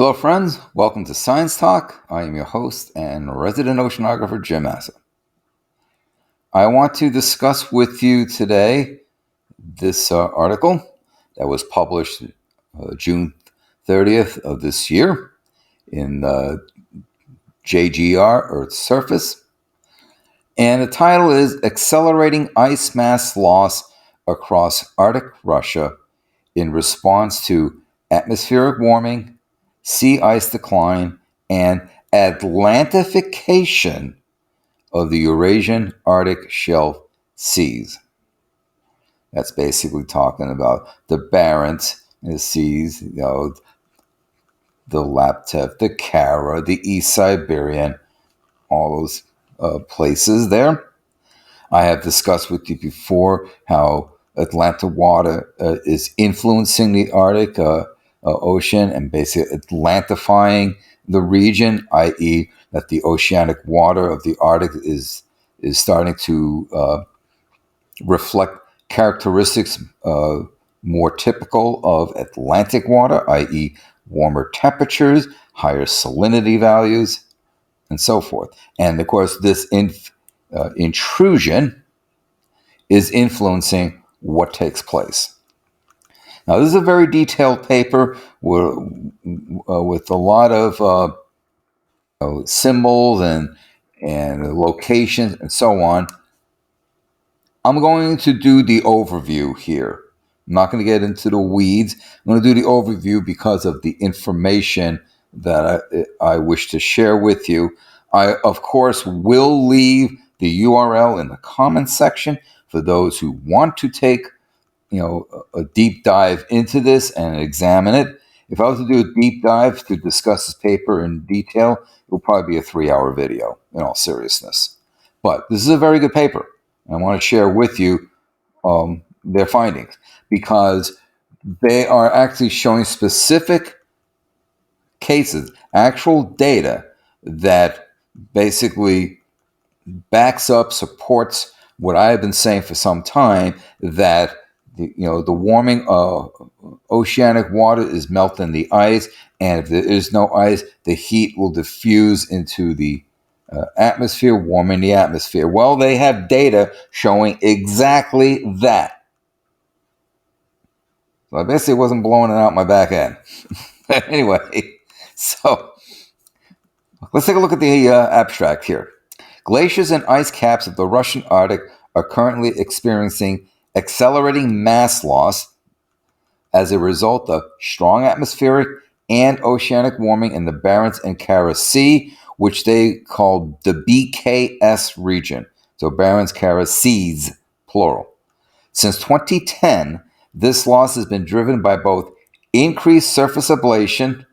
Hello, friends. Welcome to Science Talk. I am your host and resident oceanographer, Jim Massa. I want to discuss with you today this article that was published June 30th of this year in JGR, Earth's Surface. And the title is Accelerating Ice Mass Loss Across Arctic Russia in Response to Atmospheric Warming, Sea Ice Decline, and Atlantification of the Eurasian Arctic Shelf Seas. That's basically talking about the Barents seas, the Laptev, the Kara, the East Siberian, all those places there. I have discussed with you before how Atlantic water is influencing the Arctic Ocean and basically Atlantifying the region, i.e., that the oceanic water of the Arctic is starting to reflect characteristics more typical of Atlantic water, i.e., warmer temperatures, higher salinity values, and so forth. And of course, this intrusion is influencing what takes place. Now, this is a very detailed paper with a lot of symbols and locations and so on. I'm going to do the overview here. I'm not going to get into the weeds. I'm going to do the overview because of the information that I wish to share with you. I, of course, will leave the URL in the comments section for those who want to take, a deep dive into this and examine it. If I was to do a deep dive to discuss this paper in detail, it will probably be a 3-hour video, in all seriousness. But this is a very good paper. I want to share with you their findings because they are actually showing specific cases, actual data that basically backs up, supports what I have been saying for some time, that the warming oceanic water is melting the ice, and if there is no ice, the heat will diffuse into the atmosphere, warming the atmosphere. Well, they have data showing exactly that. So I basically wasn't blowing it out my back end. Anyway, so let's take a look at the abstract here. Glaciers and ice caps of the Russian Arctic are currently experiencing accelerating mass loss as a result of strong atmospheric and oceanic warming in the Barents and Kara Sea, which they call the BKS region. So Barents, Kara Seas, plural. Since 2010, this loss has been driven by both increased surface ablation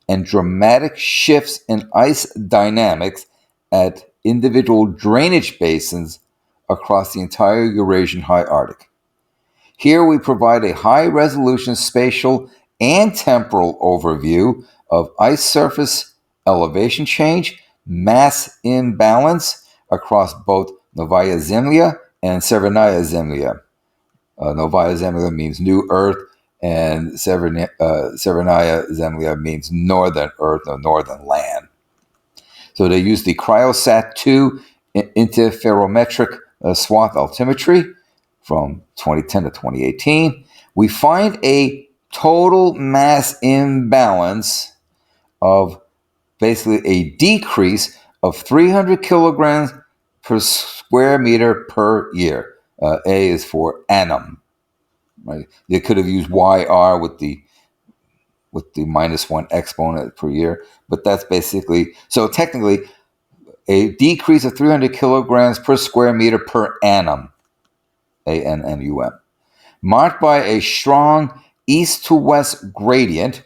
and dramatic shifts in ice dynamics at individual drainage basins across the entire Eurasian High Arctic. Here we provide a high-resolution spatial and temporal overview of ice surface elevation change, mass imbalance across both Novaya Zemlya and Severnaya Zemlya. Novaya Zemlya means new earth, and Severnaya Zemlya means northern earth or northern land. So they use the Cryosat-2 interferometric swath altimetry from 2010 to 2018. We find a total mass imbalance of basically a decrease of 300 kilograms per square meter per year. A is for annum. Right? You could have used YR with the -1 exponent per year, but that's basically, so technically a decrease of 300 kilograms per square meter per annum, ANNUM, marked by a strong east to west gradient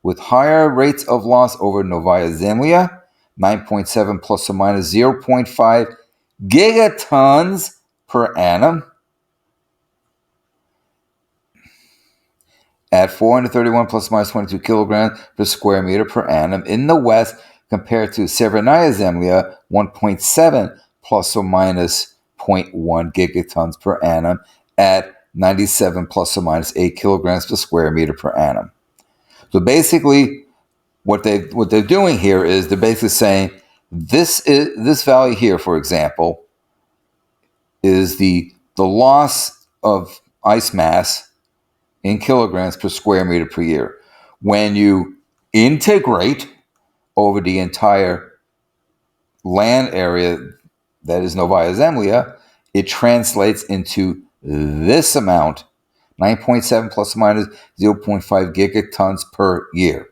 with higher rates of loss over Novaya Zemlya, 9.7 plus or minus 0.5 gigatons per annum, at 431 plus or minus 22 kilograms per square meter per annum in the west, compared to Severnaya Zemlya, 1.7 plus or minus 0.1 gigatons per annum at 97 plus or minus 8 kilograms per square meter per annum. So basically, What they're doing here is they're basically saying this value here, for example, is the loss of ice mass in kilograms per square meter per year. When you integrate over the entire land area that is Novaya Zemlya, it translates into this amount, 9.7 plus or minus 0.5 gigatons per year.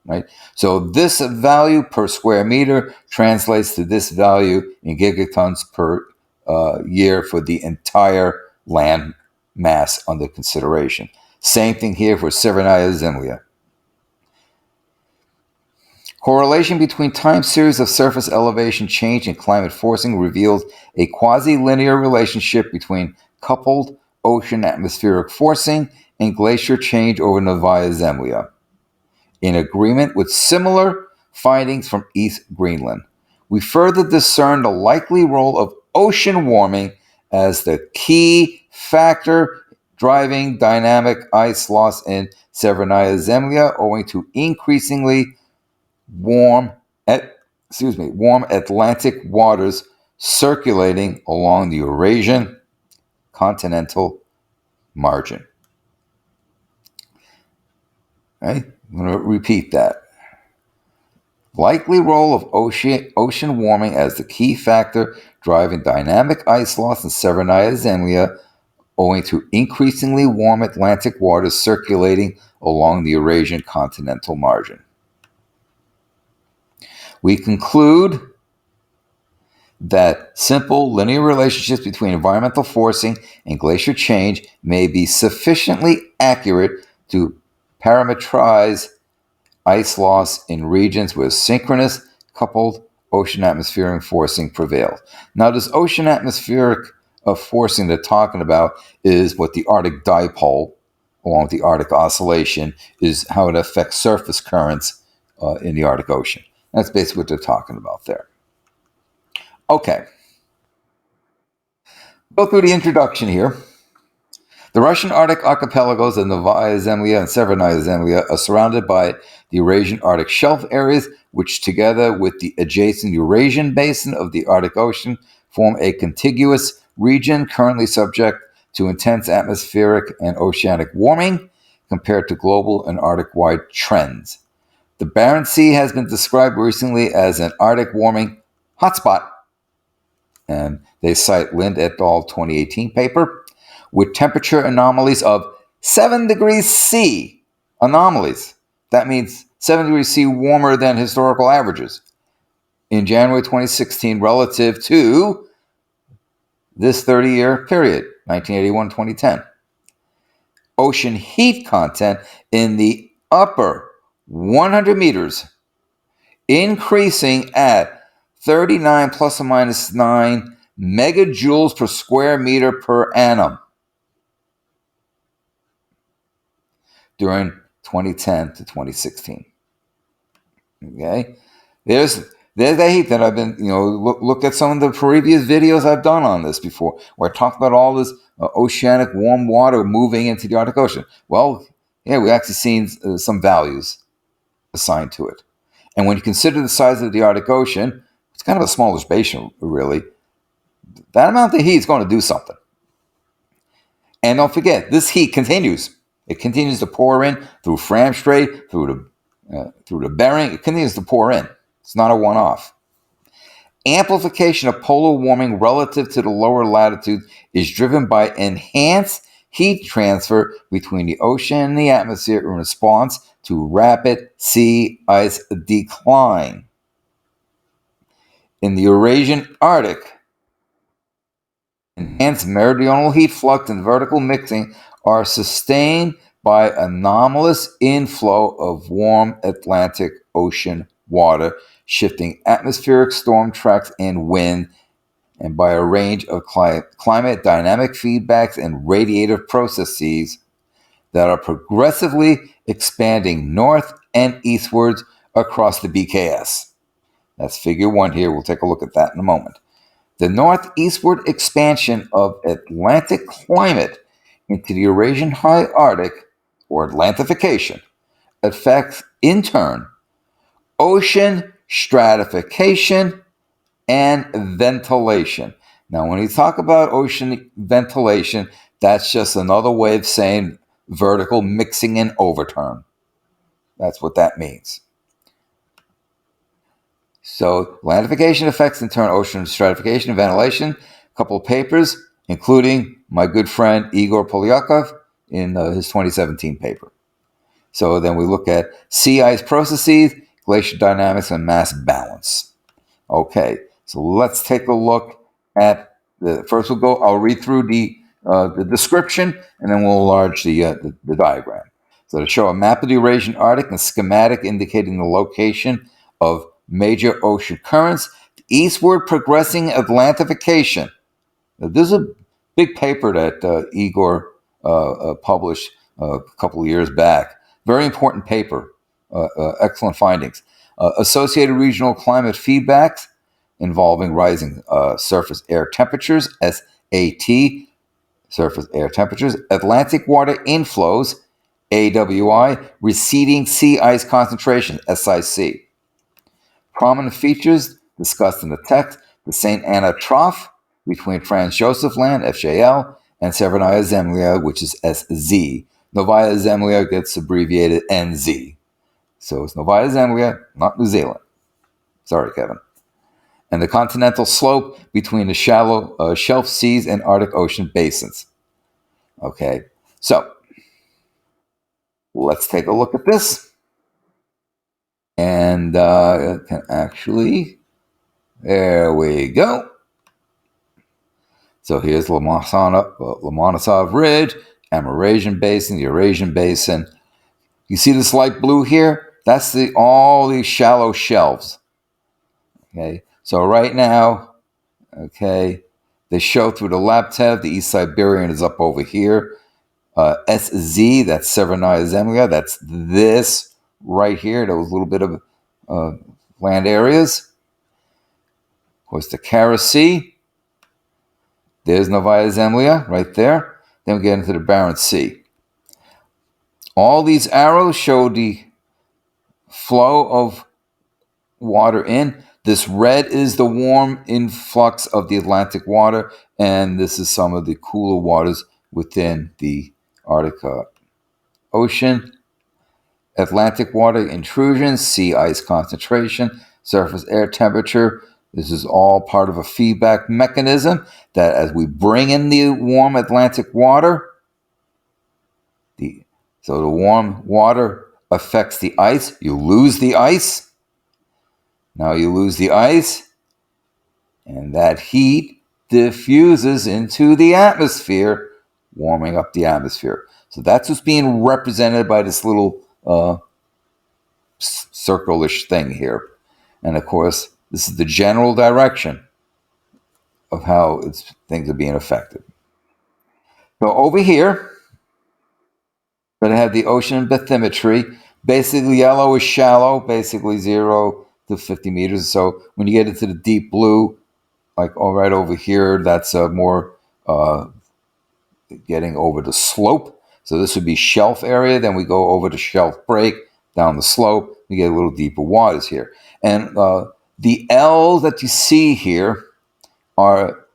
Right? So this value per square meter translates to this value in gigatons per year for the entire land mass under consideration. Same thing here for Severnaya Zemlya. Correlation between time series of surface elevation change and climate forcing reveals a quasi-linear relationship between coupled ocean atmospheric forcing and glacier change over Novaya Zemlya, in agreement with similar findings from East Greenland. We further discern the likely role of ocean warming as the key factor driving dynamic ice loss in Severnaya Zemlya, owing to increasingly warm Atlantic waters circulating along the Eurasian continental margin. Okay? I'm going to repeat that. Likely role of ocean warming as the key factor driving dynamic ice loss in Severnaya Zemlya, owing to increasingly warm Atlantic waters circulating along the Eurasian continental margin. We conclude that simple linear relationships between environmental forcing and glacier change may be sufficiently accurate to parameterize ice loss in regions where synchronous coupled ocean atmospheric forcing prevails. Now, this ocean atmospheric forcing they're talking about is what the Arctic dipole, along with the Arctic oscillation, is how it affects surface currents in the Arctic Ocean. That's basically what they're talking about there. Okay. Go through the introduction here. The Russian Arctic archipelagos of Novaya Zemlya and Severnaya Zemlya are surrounded by the Eurasian Arctic shelf areas, which together with the adjacent Eurasian basin of the Arctic Ocean form a contiguous region currently subject to intense atmospheric and oceanic warming compared to global and Arctic-wide trends. The Barents Sea has been described recently as an Arctic warming hotspot, and they cite Lind et al. 2018 paper, with temperature anomalies of 7 degrees C. Anomalies. That means 7 degrees C warmer than historical averages in January 2016 relative to this 30-year period, 1981-2010. Ocean heat content in the upper 100 meters increasing at 39 plus or minus 9 megajoules per square meter per annum during 2010 to 2016. Okay, there's the heat that I've been, look at some of the previous videos I've done on this before, where I talked about all this oceanic warm water moving into the Arctic Ocean. Well, yeah, we actually seen some values assigned to it. And when you consider the size of the Arctic Ocean, it's kind of a smallish basin, really. That amount of heat is going to do something. And don't forget, this heat continues. It continues to pour in through Fram Strait, through the Bering. It continues to pour in. It's not a one-off. Amplification of polar warming relative to the lower latitude is driven by enhanced heat transfer between the ocean and the atmosphere in response to rapid sea ice decline. In the Eurasian Arctic, enhanced meridional heat flux and vertical mixing are sustained by anomalous inflow of warm Atlantic Ocean water, shifting atmospheric storm tracks and wind, and by a range of climate dynamic feedbacks and radiative processes that are progressively expanding north and eastwards across the BKS. That's figure 1 here. We'll take a look at that in a moment. The northeastward expansion of Atlantic climate into the Eurasian High Arctic, or Atlantification, affects, in turn, ocean stratification and ventilation. Now, when you talk about ocean ventilation, that's just another way of saying vertical mixing and overturn. That's what that means. So, Atlantification affects in turn ocean stratification and ventilation. A couple of papers, including my good friend Igor Polyakov in his 2017 paper. So then we look at sea ice processes, glacial dynamics, and mass balance. Okay, so let's take a look at first I'll read through the description, and then we'll enlarge the diagram. So to show a map of the Eurasian Arctic and schematic indicating the location of major ocean currents, eastward progressing Atlantification. Now, this is a big paper that Igor published a couple of years back. Very important paper, excellent findings. Associated regional climate feedbacks involving rising surface air temperatures, SAT, surface air temperatures, Atlantic water inflows, AWI, receding sea ice concentration, SIC. Prominent features discussed in the text, the St. Anna Trough between Franz Josef Land, FJL, and Severnaya Zemlya, which is SZ. Novaya Zemlya gets abbreviated NZ. So it's Novaya Zemlya, not New Zealand. Sorry, Kevin. And the continental slope between the shallow shelf seas and Arctic Ocean basins. Okay, so let's take a look at this. And can actually, there we go. So here's Lomonosov Ridge, Amerasian Basin, the Eurasian Basin. You see this light blue here? That's all these shallow shelves. Okay, so right now, okay, they show through the Laptev, the East Siberian is up over here. SZ, that's Severnaya Zemlya, that's this right here, those little bit of land areas. Of course, the Kara Sea, there's Novaya Zemlya right there. Then we get into the Barents Sea. All these arrows show the flow of water in. This red is the warm influx of the Atlantic water, and this is some of the cooler waters within the Arctic Ocean. Atlantic water intrusion, sea ice concentration, surface air temperature. This is all part of a feedback mechanism that as we bring in the warm Atlantic water, so the warm water affects the ice. You lose the ice. Now you lose the ice, and that heat diffuses into the atmosphere, warming up the atmosphere. So that's what's being represented by this little circle-ish thing here. And of course, this is the general direction of how things are being affected. So over here, we're going to have the ocean bathymetry. Basically, yellow is shallow, basically 0 to 50 meters. So when you get into the deep blue, like right over here, that's more getting over the slope. So this would be shelf area. Then we go over the shelf break, down the slope. We get a little deeper waters here. And the L that you see here are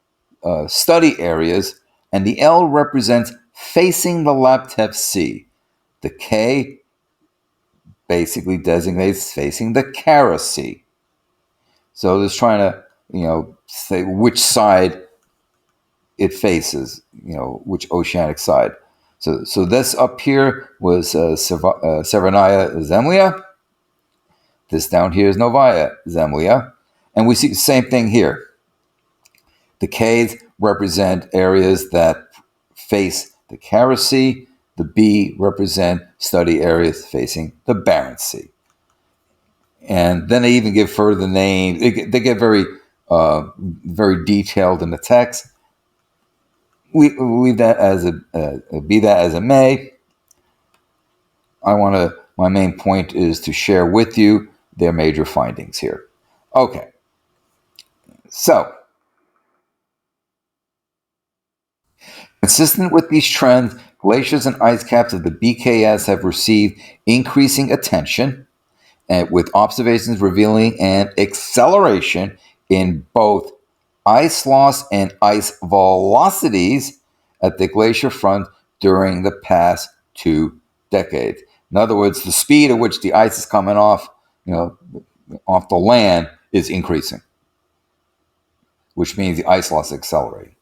study areas. And the L represents facing the Laptev Sea. The K basically designates facing the Kara Sea. So it's trying to, say which side it faces, which oceanic side. So this up here was Severnaya Zemlya. This down here is Novaya Zemlya. And we see the same thing here. The K's represent areas that face the Kara Sea. The B represent study areas facing the Barents Sea. And then they even give further names. They get very, very detailed in the text. We leave that as be that as it may. My main point is to share with you their major findings here. Okay. So, consistent with these trends, glaciers and ice caps of the BKS have received increasing attention, and with observations revealing an acceleration in both ice loss and ice velocities at the glacier front during the past 2 decades. In other words, the speed at which the ice is coming off, off the land is increasing, which means the ice loss is accelerating.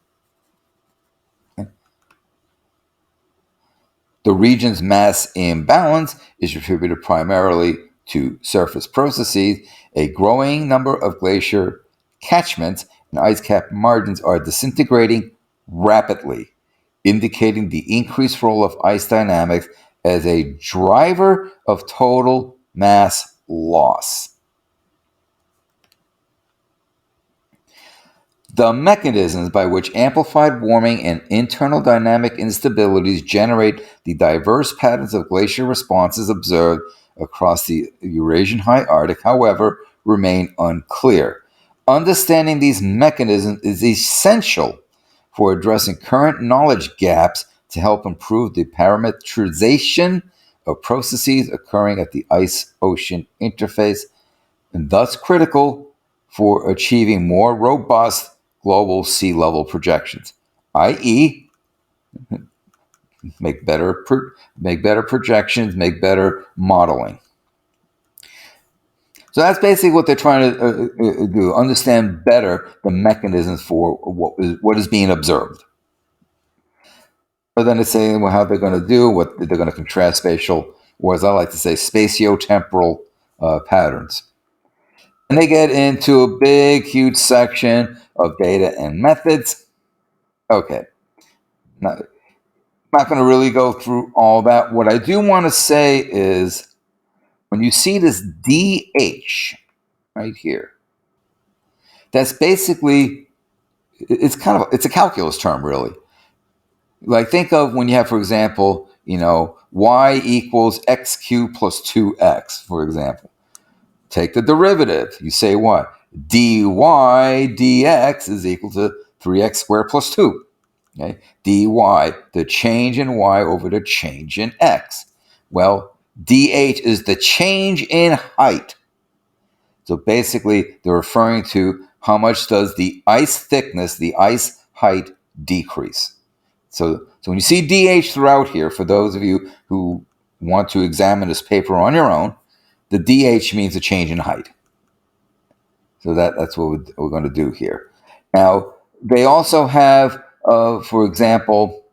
The region's mass imbalance is attributed primarily to surface processes. A growing number of glacier catchments and ice cap margins are disintegrating rapidly, indicating the increased role of ice dynamics as a driver of total mass loss. The mechanisms by which amplified warming and internal dynamic instabilities generate the diverse patterns of glacier responses observed across the Eurasian High Arctic, however, remain unclear. Understanding these mechanisms is essential for addressing current knowledge gaps to help improve the parametrization of processes occurring at the ice-ocean interface, and thus critical for achieving more robust global sea level projections, i.e., make better projections, make better modeling. So that's basically what they're trying to do: understand better the mechanisms for what is being observed. But then it's saying how they're going to do what they're going to contrast spatial, or as I like to say, spatiotemporal patterns. And they get into a big, huge section of data and methods. Okay. Now, not going to really go through all that. What I do want to say is when you see this DH right here, that's basically, it's a calculus term, really. Like think of when you have, for example, y equals x cubed plus 2x, for example. Take the derivative. You say what? dy dx is equal to 3x squared plus 2. Okay? dy, the change in y over the change in x. Well, dh is the change in height. So basically, they're referring to how much does the ice thickness, the ice height, decrease. So when you see dh throughout here, for those of you who want to examine this paper on your own, the dh means a change in height. So that's what we're going to do here. Now, they also have, for example,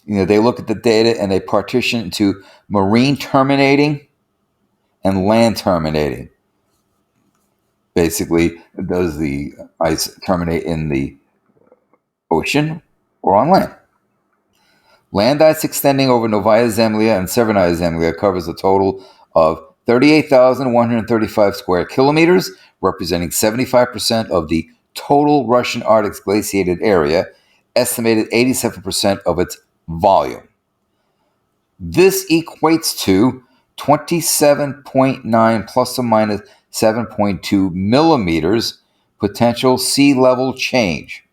they look at the data and they partition into marine terminating and land terminating. Basically, does the ice terminate in the ocean or on land? Land ice extending over Novaya Zemlya and Severnaya Zemlya covers a total of 38,135 square kilometers, representing 75% of the total Russian Arctic's glaciated area, estimated 87% of its volume. This equates to 27.9 plus or minus 7.2 millimeters potential sea level change,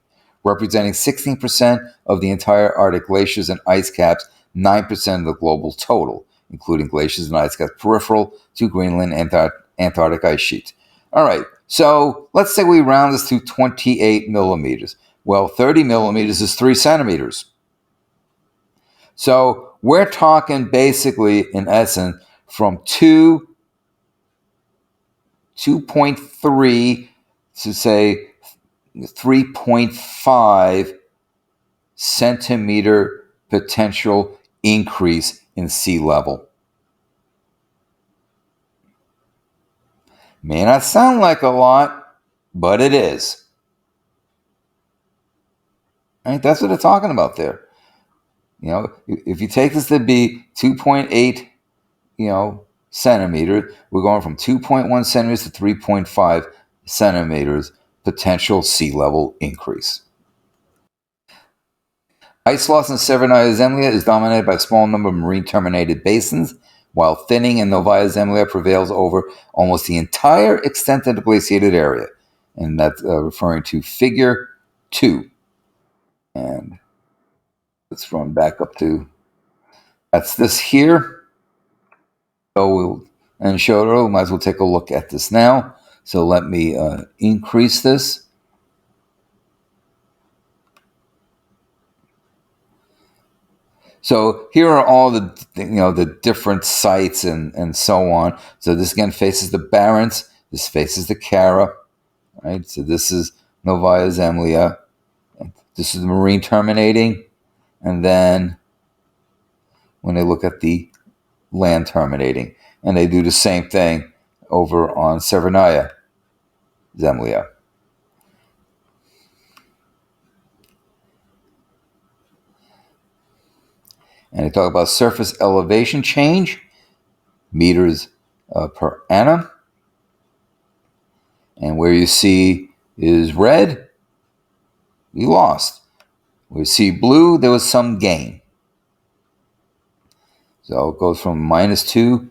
representing 16% of the entire Arctic glaciers and ice caps, 9% of the global total, including glaciers and ice caps peripheral to Greenland and Antarctic ice sheets. All right, so let's say we round this to 28 millimeters. Well, 30 millimeters is 3 centimeters. So we're talking basically, in essence, from 2.3 to say 3.5 centimeter potential increase in sea level. May not sound like a lot, but it is. Right? That's what they're talking about there. If you take this to be 2.8, centimeters, we're going from 2.1 centimeters to 3.5 centimeters potential sea level increase. Ice loss in Severnaya Zemlya is dominated by a small number of marine terminated basins, while thinning in Novaya Zemlya prevails over almost the entire extent of the glaciated area. And that's referring to figure 2. And let's run back up to, that's this here. So and showed earlier. We might as well take a look at this now. So let me increase this. So here are all the different sites and so on. So this again faces the Barents. This faces the Kara, right? So this is Novaya Zemlya. This is the marine terminating, and then when they look at the land terminating, and they do the same thing over on Severnaya Zemlya. And they talk about surface elevation change, meters per annum. And where you see is red, we lost. Where you see blue, there was some gain. So it goes from -2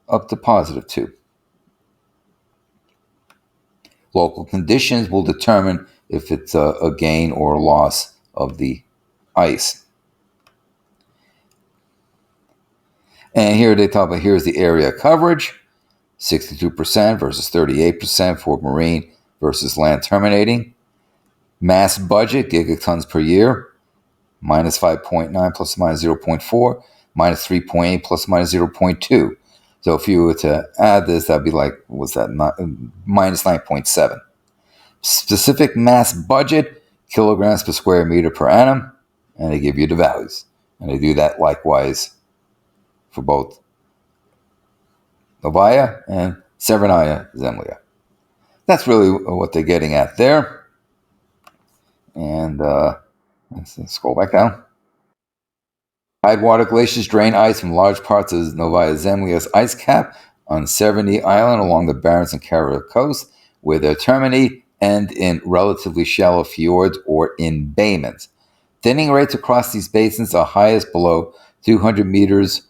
up to +2. Local conditions will determine if it's a gain or a loss of the ice. And here they talk about, here's the area coverage, 62% versus 38% for marine versus land terminating. Mass budget, gigatons per year, -5.9 plus or minus 0.4, -3.8 plus or minus 0.2. So if you were to add this, that'd be like, what's that, -9.7. Specific mass budget, kilograms per square meter per annum, and they give you the values. And they do that likewise for both Novaya and Severnaya Zemlya. That's really what they're getting at there. And let's scroll back down. Tidewater glaciers drain ice from large parts of Novaya Zemlya's ice cap on Severny Island along the Barents and Kara coast, where their termini end in relatively shallow fjords or in bayments. Thinning rates across these basins are highest below 200 meters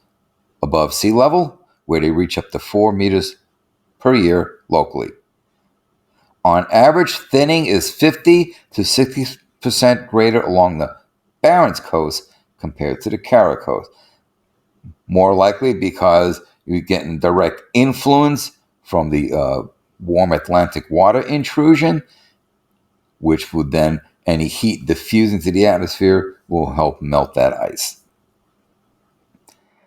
above sea level, where they reach up to 4 meters per year locally. On average, thinning is 50 to 60% greater along the Barents coast compared to the Kara coast. More likely because you're getting direct influence from the warm Atlantic water intrusion, which would then, any heat diffusing to the atmosphere will help melt that ice.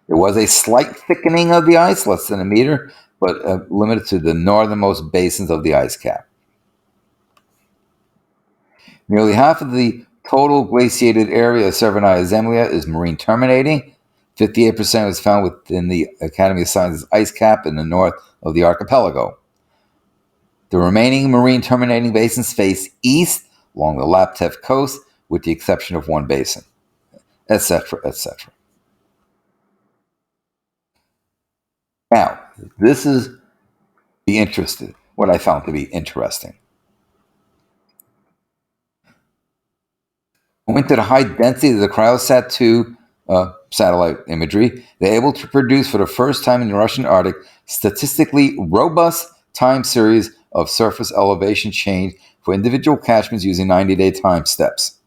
There was a slight thickening of the ice, less than a meter, but limited to the northernmost basins of the ice cap. Nearly half of the total glaciated area of Severnaya Zemlya is marine terminating. 58% was found within the Academy of Sciences ice cap in the north of the archipelago. The remaining marine terminating basins face east along the Laptev coast, with the exception of one basin, etc., etc. Now, this is what I found to be interesting. Owing to the high density of the Cryosat-2 satellite imagery, they're able to produce for the first time in the Russian Arctic statistically robust time series of surface elevation change for individual catchments using 90-day time steps.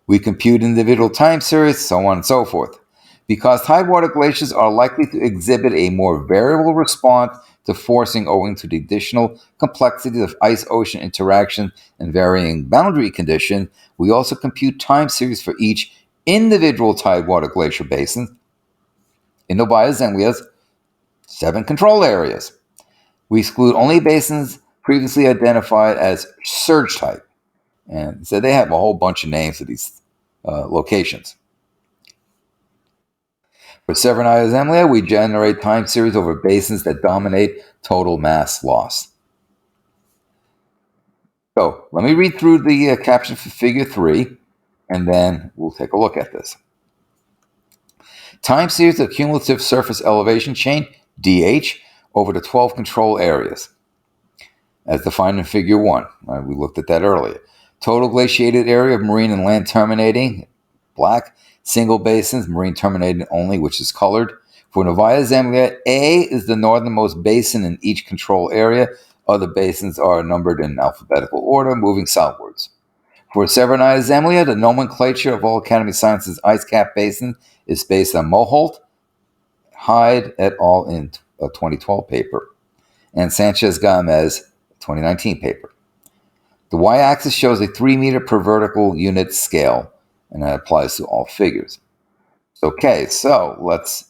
We compute individual time series, so on and so forth. Because tidewater glaciers are likely to exhibit a more variable response to forcing owing to the additional complexity of ice-ocean interaction and varying boundary conditions, we also compute time series for each individual tidewater glacier basin in Novaya Zemlya's 7 control areas. We exclude only basins previously identified as surge type. And so they have a whole bunch of names for these locations. For Severnaya Zemlya, we generate time series over basins that dominate total mass loss. So let me read through the caption for Figure 3, and then we'll take a look at this. Time series of cumulative surface elevation change, DH, over the 12 control areas, as defined in Figure 1. We looked at that earlier. Total glaciated area of marine and land terminating, black. Single basins, marine terminating only, which is colored. For Novaya Zemlya, A is the northernmost basin in each control area. Other basins are numbered in alphabetical order, moving southwards. For Severnaya Zemlya, the nomenclature of all Academy of Sciences ice cap basins is based on Moholt, Hyde et al. In a 2012 paper, and Sanchez Gomez, 2019 paper. The y-axis shows a 3 meter per vertical unit scale, and that applies to all figures. Okay, so let's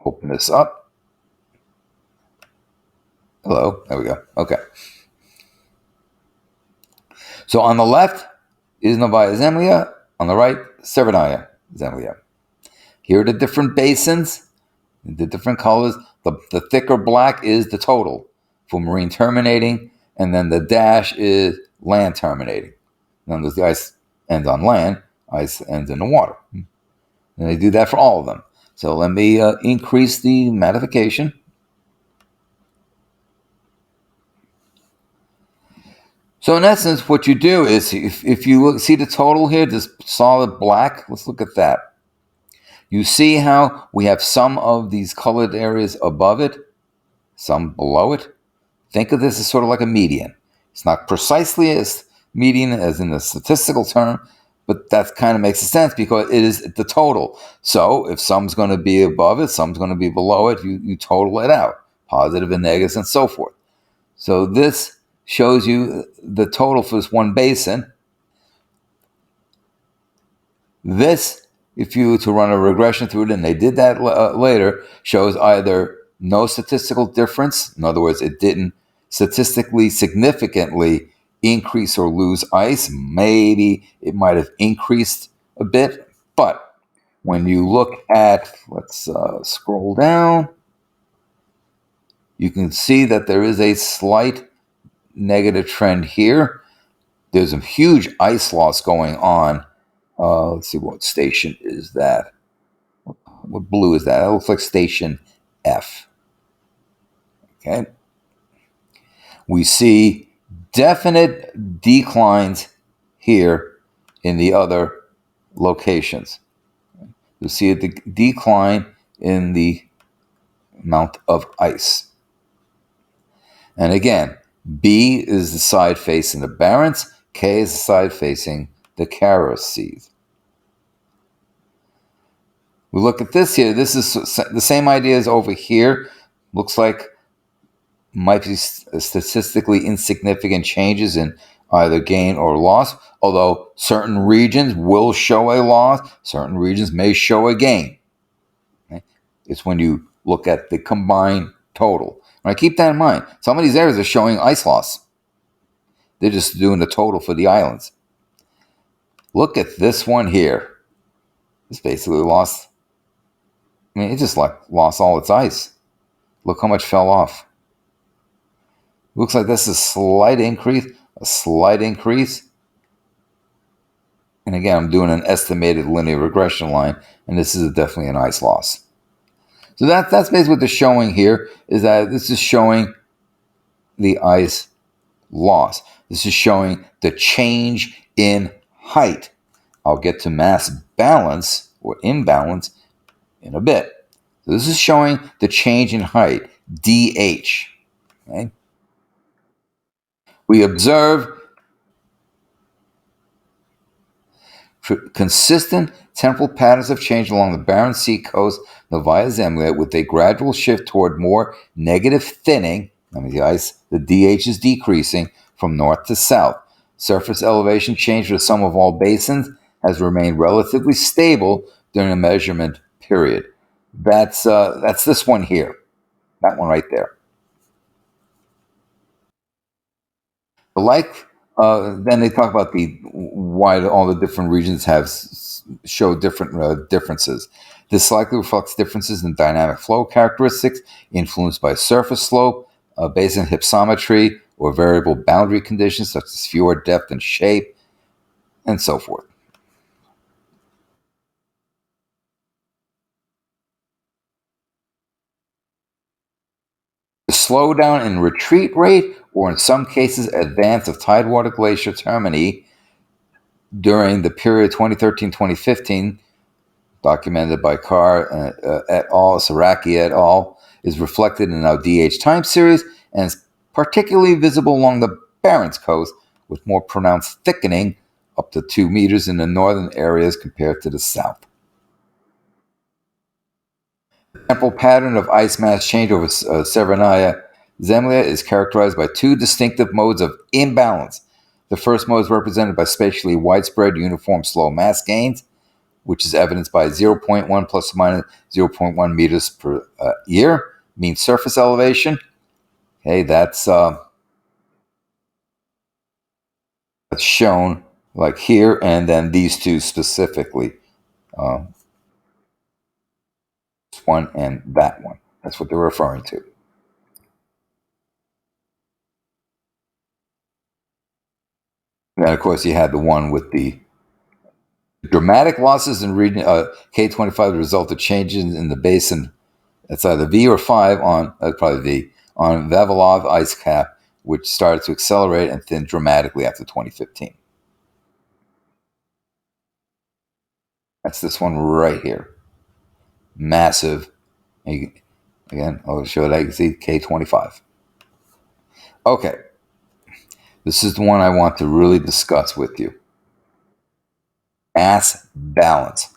open this up. Hello, there we go. Okay. So on the left is Novaya Zemlya, on the right, Severnaya Zemlya. Here are the different basins, the different colors. The thicker black is the total for marine terminating, and then the dash is land terminating. Then the ice ends on land, ice ends in the water. And they do that for all of them. So let me increase the magnification. So in essence, what you do is, if you see the total here, this solid black, let's look at that. You see how we have some of these colored areas above it, some below it. Think of this as sort of like a median. It's not precisely as median as in the statistical term, but that kind of makes sense because it is the total. So if some's going to be above it, some's going to be below it, you total it out, positive and negatives and so forth. So this shows you the total for this one basin. This, if you were to run a regression through it, and they did that later, shows either no statistical difference, in other words, it didn't statistically significantly increase or lose ice. Maybe it might have increased a bit, but when you look at, let's scroll down, you can see that there is a slight negative trend here. There's a huge ice loss going on. Let's see, what station is that? What blue is that? That looks like station F. Okay. We see definite declines here in the other locations. You see a decline in the amount of ice. And again, B is the side facing the Barents, K is the side facing the Kara Seas. We look at this here. This is the same idea as over here. Looks like might be statistically insignificant changes in either gain or loss, although certain regions will show a loss, certain regions may show a gain. Okay? It's when you look at the combined total. All right, keep that in mind. Some of these areas are showing ice loss. They're just doing the total for the islands. Look at this one here. It's basically lost. I mean, it just like lost all its ice. Look how much fell off. Looks like this is a slight increase. And again, I'm doing an estimated linear regression line, and this is definitely an ice loss. So that's basically what they're showing here, is that this is showing the ice loss. This is showing the change in height. I'll get to mass balance or imbalance in a bit. So this is showing the change in height, DH. Okay? We observe consistent temporal patterns of change along the Barents Sea coast, Novaya Zemlya, with a gradual shift toward more negative thinning. I mean, the DH is decreasing from north to south. Surface elevation change for the sum of all basins has remained relatively stable during the measurement period. That's this one here, that one right there. Then they talk about why all the different regions show different differences. This likely reflects differences in dynamic flow characteristics influenced by surface slope, basin hypsometry, or variable boundary conditions such as fjord depth and shape, and so forth. The slowdown in retreat rate, or in some cases advance of tidewater glacier termini during the period 2013-2015, documented by Carr et al., Saraki et al., is reflected in our DH time series and is particularly visible along the Barents coast, with more pronounced thickening up to 2 meters in the northern areas compared to the south. Temporal pattern of ice mass change over Severnaya Zemlya is characterized by two distinctive modes of imbalance. The first mode is represented by spatially widespread, uniform, slow mass gains, which is evidenced by 0.1 plus or minus 0.1 meters per year, mean surface elevation. Okay, that's shown like here, and then these two specifically, this one and that one. That's what they're referring to. And then, of course, you had the one with the dramatic losses in region K25 the result of changes in the basin. That's either V or 5 on, probably V, on Vavilov ice cap, which started to accelerate and thin dramatically after 2015. That's this one right here. Massive. Again, I'll show that you can see K25. Okay. This is the one I want to really discuss with you. Mass balance.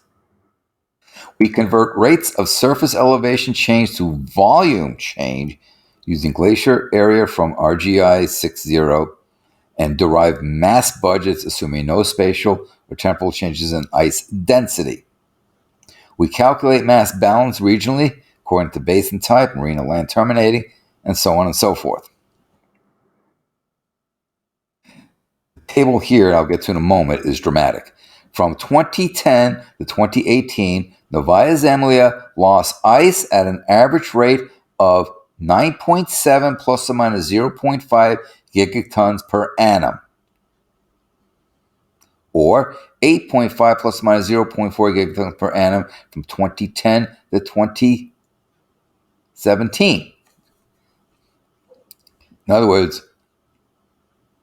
We convert rates of surface elevation change to volume change using glacier area from RGI 60 and derive mass budgets assuming no spatial or temporal changes in ice density. We calculate mass balance regionally according to basin type, marine and land terminating, and so on and so forth. The table here, I'll get to in a moment, is dramatic. From 2010 to 2018, Novaya Zemlya lost ice at an average rate of 9.7 plus or minus 0.5 gigatons per annum, or 8.5 plus or minus 0.4 gigatons per annum from 2010 to 2017. In other words,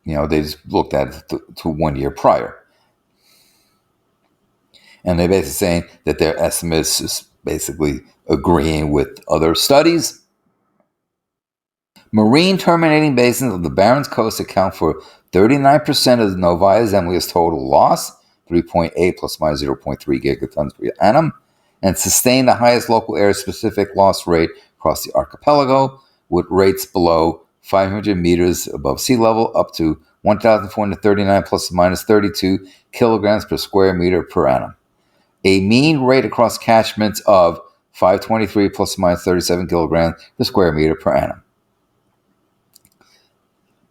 they just looked at it to 1 year prior. And they're basically saying that their estimates is basically agreeing with other studies. Marine terminating basins of the Barents Coast account for 39% of the Novaya Zemlya's total loss, 3.8 plus minus 0.3 gigatons per annum, and sustain the highest local area-specific loss rate across the archipelago, with rates below 500 meters above sea level up to 1,439 plus or minus 32 kilograms per square meter per annum. A mean rate across catchments of 523 plus or minus 37 kilograms per square meter per annum.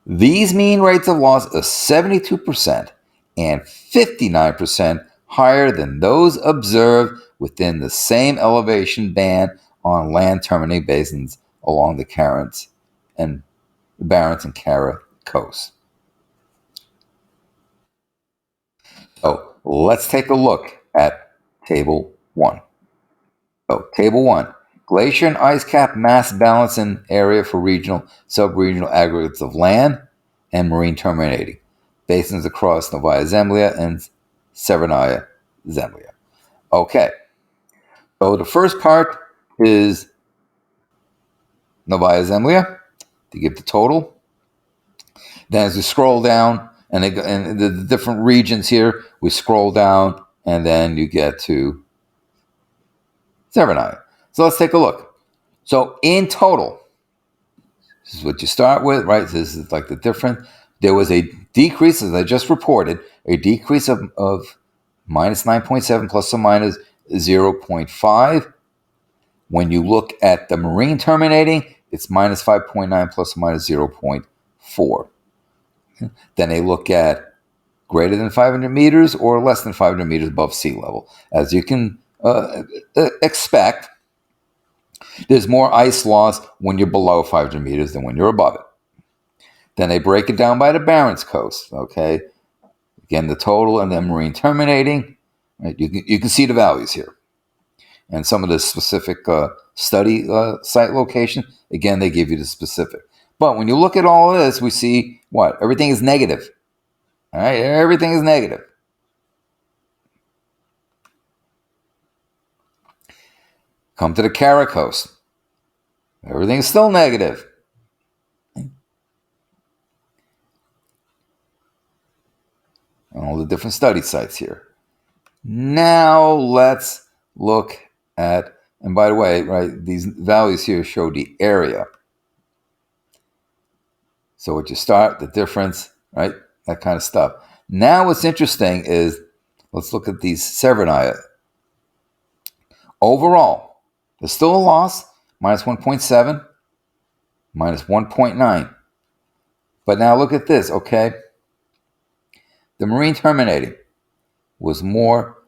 These mean rates of loss are 72% and 59% higher than those observed within the same elevation band on land terminating basins along the Barents and Kara coasts. So let's take a look at Table 1. So, Table 1. Glacier and ice cap mass balance in area for regional, sub-regional aggregates of land and marine terminating basins across Novaya Zemlya and Severnaya Zemlya. Okay. So the first part is Novaya Zemlya to give the total. Then as we scroll down, and the different regions here, we scroll down, and then you get to Severnaya. So let's take a look. So in total, this is what you start with, right? This is like the different. There was a decrease, as I just reported, a decrease of minus 9.7 plus or minus 0.5. When you look at the marine terminating, it's minus 5.9 plus or minus 0.4. Then they look at greater than 500 meters or less than 500 meters above sea level. As you can expect, there's more ice loss when you're below 500 meters than when you're above it. Then they break it down by the Barents Coast, okay? Again, the total and then marine terminating. Right? You can see the values here. And some of the specific study site location, again, they give you the specific. But when you look at all of this, we see what? Everything is negative. All right? Everything is negative. Come to the Kara Coast. Everything is still negative. And all the different study sites here. Now let's look at And by the way, right, these values here show the area. So what you start, the difference, right, that kind of stuff. Now what's interesting is, let's look at these Severnia. Overall, there's still a loss, minus 1.7, minus 1.9. But now look at this, okay? The marine terminating was more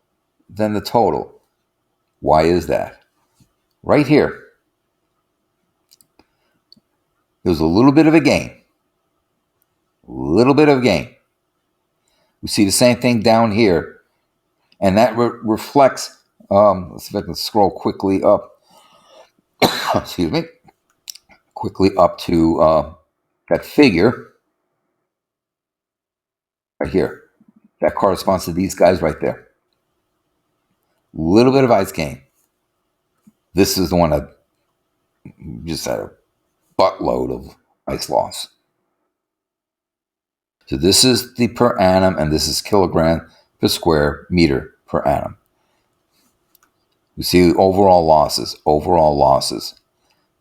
than the total. Why is that? Right here, there's a little bit of a gain. A little bit of gain. We see the same thing down here. And that reflects, let's see if I can scroll quickly up. Excuse me. Quickly up to that figure right here. That corresponds to these guys right there. Little bit of ice gain. This is the one that just had a buttload of ice loss. So this is the per annum, and this is kilogram per square meter per annum. We see overall losses,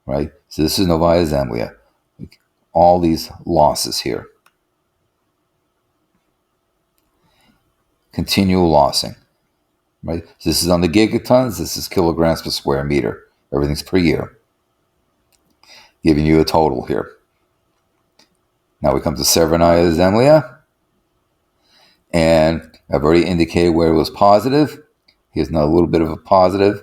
right? So this is Novaya Zemlya. All these losses here. Continual lossing, right? So this is on the gigatons, this is kilograms per square meter. Everything's per year. Giving you a total here. Now we come to Severnia Zemlya. And I've already indicated where it was positive. Here's another little bit of a positive.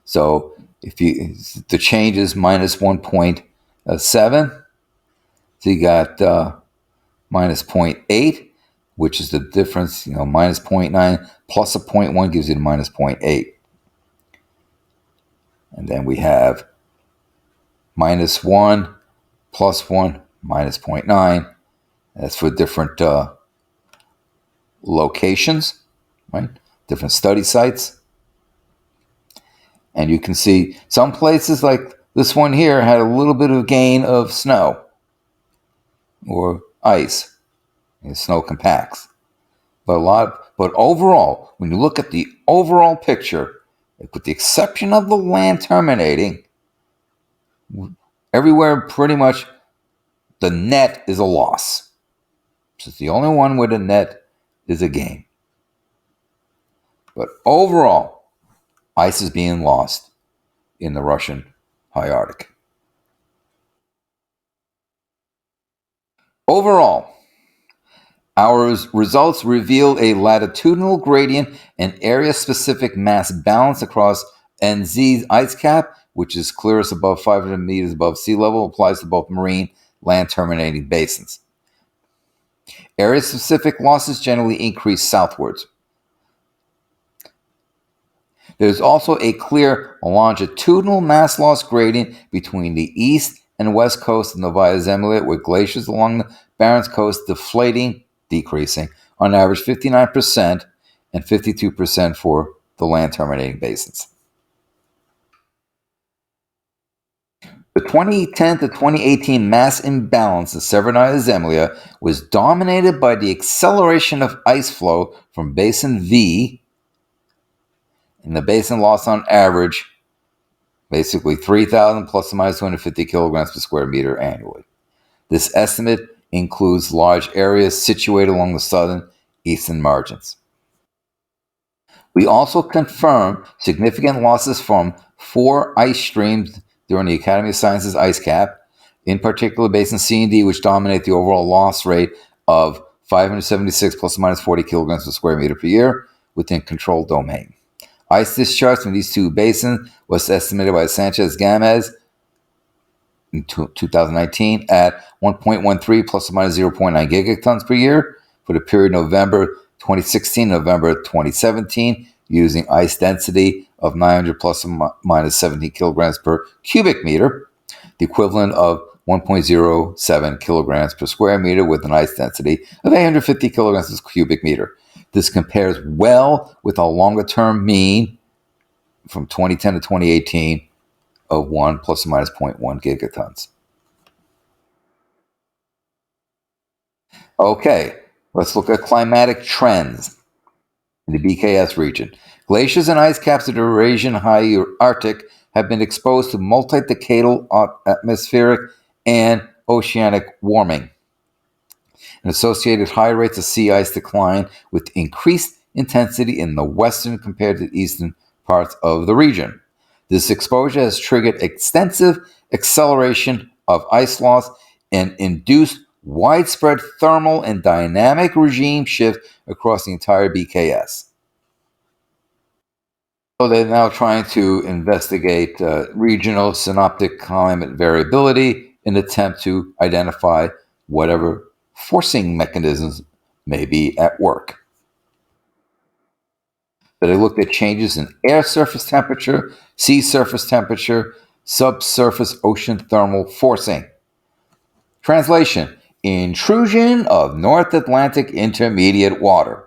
So if the change is minus 1.7, so you got minus 0.8, which is the difference, minus 0.9 plus a 0.1 gives you the minus 0.8. And then we have minus 1 plus 1 minus 0.9. That's for different locations, right? Different study sites. And you can see some places like this one here had a little bit of gain of snow or ice. And snow compacts. But overall, when you look at the overall picture, with the exception of the land terminating, everywhere pretty much the net is a loss. It's the only one where the net is a gain. But overall, ice is being lost in the Russian high Arctic. Overall, our results reveal a latitudinal gradient and area-specific mass balance across NZ's ice cap, which is clearest above 500 meters above sea level, applies to both marine land terminating basins. Area-specific losses generally increase southwards. There is also a clear longitudinal mass loss gradient between the east and west coast of Novaya Zemlya, with glaciers along the Barents coast decreasing, on average 59% and 52% for the land terminating basins. The 2010 to 2018 mass imbalance in Severnia Zemlya was dominated by the acceleration of ice flow from Basin V, and the basin lost on average basically 3,000 plus or minus 250 kilograms per square meter annually. This estimate includes large areas situated along the southern eastern margins. We also confirm significant losses from 4 ice streams during the Academy of Sciences ice cap, in particular Basin C and D, which dominate the overall loss rate of 576 plus or minus 40 kilograms per square meter per year within controlled domain. Ice discharge from these 2 basins was estimated by Sanchez Gamez in 2019 at 1.13 plus or minus 0.9 gigatons per year for the period November 2016 November 2017, using ice density of 900 plus or minus 17 kilograms per cubic meter, the equivalent of 1.07 kilograms per square meter with an ice density of 850 kilograms per cubic meter. This compares well with a longer-term mean from 2010 to 2018 of 1 plus or minus 0.1 gigatons. Okay, let's look at climatic trends in the BKS region. Glaciers and ice caps of the Eurasian High Arctic have been exposed to multi-decadal atmospheric and oceanic warming and associated high rates of sea ice decline with increased intensity in the western compared to eastern parts of the region. This exposure has triggered extensive acceleration of ice loss and induced widespread thermal and dynamic regime shift across the entire BKS. So they're now trying to investigate regional synoptic climate variability in an attempt to identify whatever forcing mechanisms may be at work. So they looked at changes in air surface temperature, sea surface temperature, subsurface ocean thermal forcing. Translation: intrusion of North Atlantic intermediate water,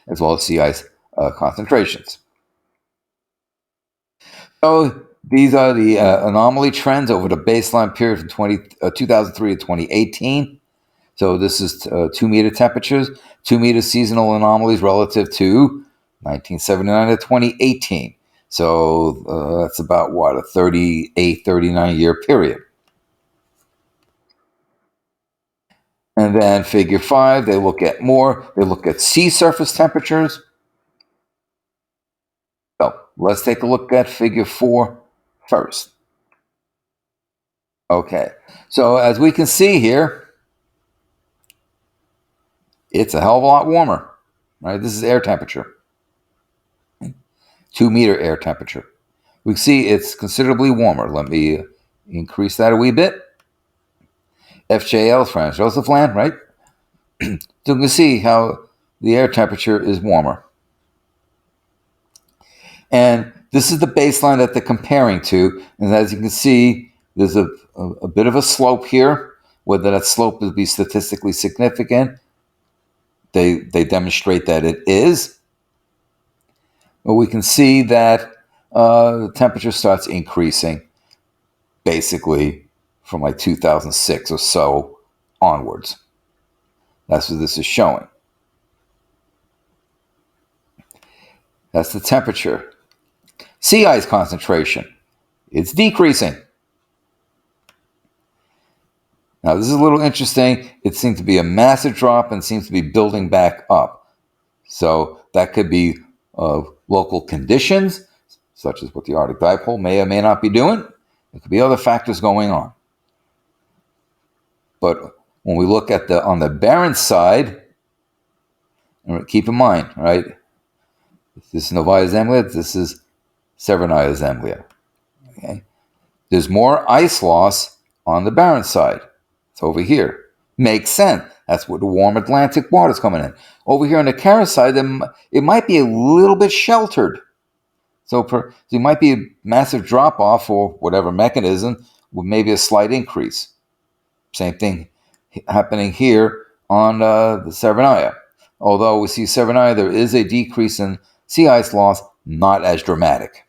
as well as sea ice concentrations. So these are the anomaly trends over the baseline period from 2003 to 2018. So this is 2 meter temperatures, 2 meter seasonal anomalies relative to 1979 to 2018. So that's about what, a 38, 39 year period. And then figure 5, they look at more. They look at sea surface temperatures. So let's take a look at figure 4 first. Okay, so as we can see here, it's a hell of a lot warmer, right? This is air temperature, 2 meter air temperature. We see it's considerably warmer. Let me increase that a wee bit. FJL, Franz Joseph Land, right? So you can see how the air temperature is warmer. And this is the baseline that they're comparing to. And as you can see, there's a bit of a slope here. Whether that slope will be statistically significant, they demonstrate that it is. But we can see that the temperature starts increasing basically from like 2006 or so onwards. That's what this is showing. That's the temperature. Sea ice concentration, it's decreasing. Now, this is a little interesting. It seems to be a massive drop and seems to be building back up. So that could be local conditions, such as what the Arctic Dipole may or may not be doing. There could be other factors going on. But when we look at on the Barents side, keep in mind, right? This is Novaya Zemlya. This is Severnaya Zemlya. Okay? There's more ice loss on the Barents side. It's over here. Makes sense. That's where the warm Atlantic water is coming in. Over here on the Kara side, it might be a little bit sheltered. So there might be a massive drop-off for whatever mechanism with maybe a slight increase. Same thing happening here on the Severnaya. Although we see Severnaya, there is a decrease in sea ice loss, not as dramatic.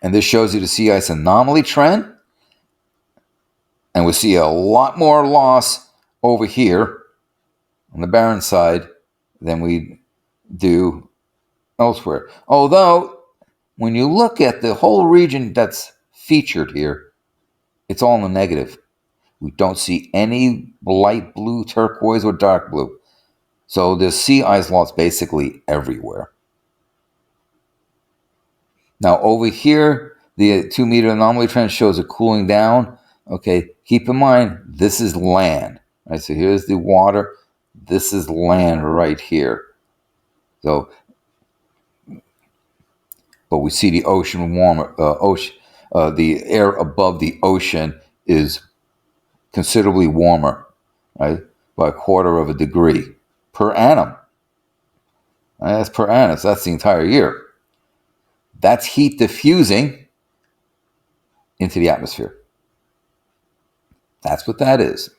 And this shows you the sea ice anomaly trend. And we see a lot more loss over here on the Barents side than we do elsewhere. Although, when you look at the whole region that's featured here, it's all in the negative. We don't see any light blue, turquoise, or dark blue. So there's sea ice loss basically everywhere. Now over here, the 2 meter anomaly trend shows a cooling down. Okay, keep in mind, this is land. Right, so here's the water. This is land right here. So, but we see the ocean warmer. The air above the ocean is considerably warmer, right, by a quarter of a degree per annum. Right, that's per annum. So that's the entire year. That's heat diffusing into the atmosphere. That's what that is.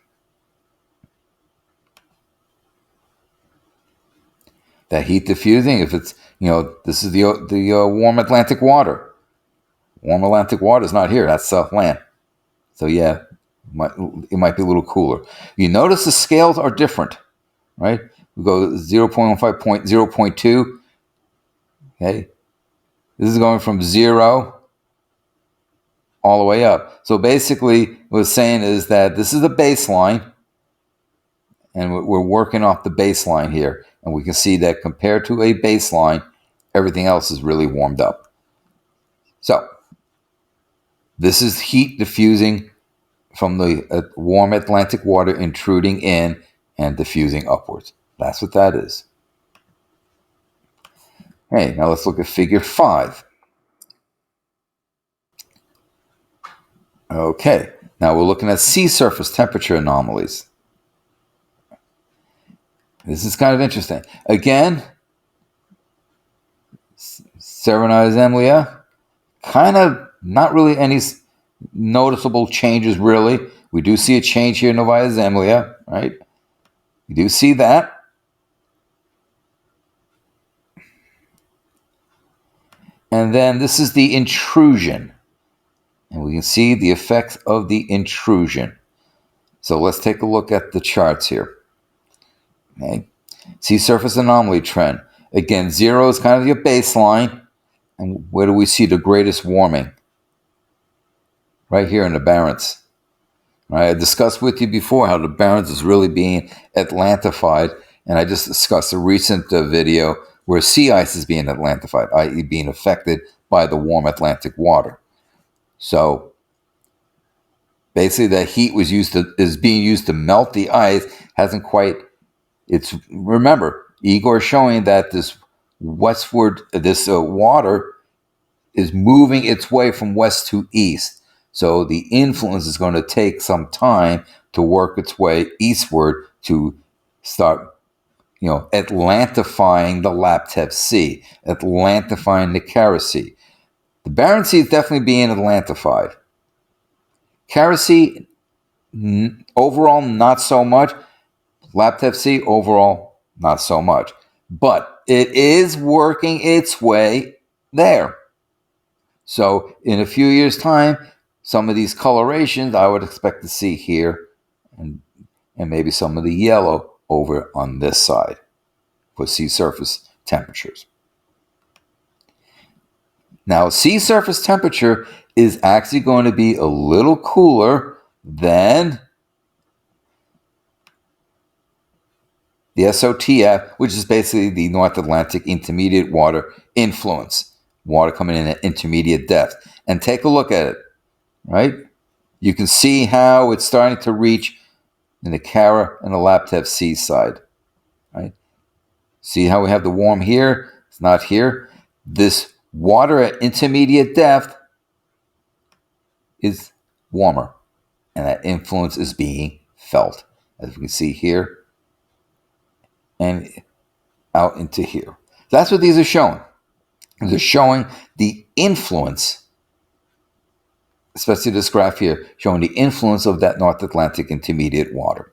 That heat diffusing, if it's, this is the warm Atlantic water. Warm Atlantic water is not here. That's South land. So yeah, it might be a little cooler. You notice the scales are different. right? We go 0.15, 0.2. Okay, this is going from 0 all the way up. So basically, what it's saying is that this is the baseline, and we're working off the baseline here. And we can see that compared to a baseline, everything else is really warmed up. So this is heat diffusing from the warm Atlantic water intruding in and diffusing upwards. That's what that is. Hey, now let's look at figure 5. Okay, now we're looking at sea surface temperature anomalies. This is kind of interesting. Again, Serena Zemlya, kind of not really any noticeable changes, really. We do see a change here in Novaya Zemlya, right? We do see that. And then this is the intrusion. And we can see the effects of the intrusion. So let's take a look at the charts here. Okay. Sea surface anomaly trend. Again, 0 is kind of your baseline. And where do we see the greatest warming? Right here in the Barents. Right, I discussed with you before how the Barents is really being Atlantified. And I just discussed a recent video where sea ice is being Atlantified, i.e. being affected by the warm Atlantic water. So basically that heat is being used to melt the ice, hasn't quite, remember, Igor is showing that this water is moving its way from west to east. So the influence is going to take some time to work its way eastward to start, Atlantifying the Laptev Sea, Atlantifying the Kara Sea. The Barents Sea is definitely being Atlantified. Kara Sea, overall, not so much. Laptev Sea, overall, not so much. But it is working its way there. So in a few years' time, some of these colorations I would expect to see here, and maybe some of the yellow over on this side for sea surface temperatures. Now, sea surface temperature is actually going to be a little cooler than the SOTF, which is basically the North Atlantic Intermediate Water Influence, water coming in at intermediate depth. And take a look at it, right? You can see how it's starting to reach in the Kara and the Laptev Sea side, right? See how we have the warm here? It's not here. This water at intermediate depth is warmer, and that influence is being felt, as we can see here and out into here. That's what these are showing. They're showing the influence, especially this graph here, showing the influence of that North Atlantic Intermediate water.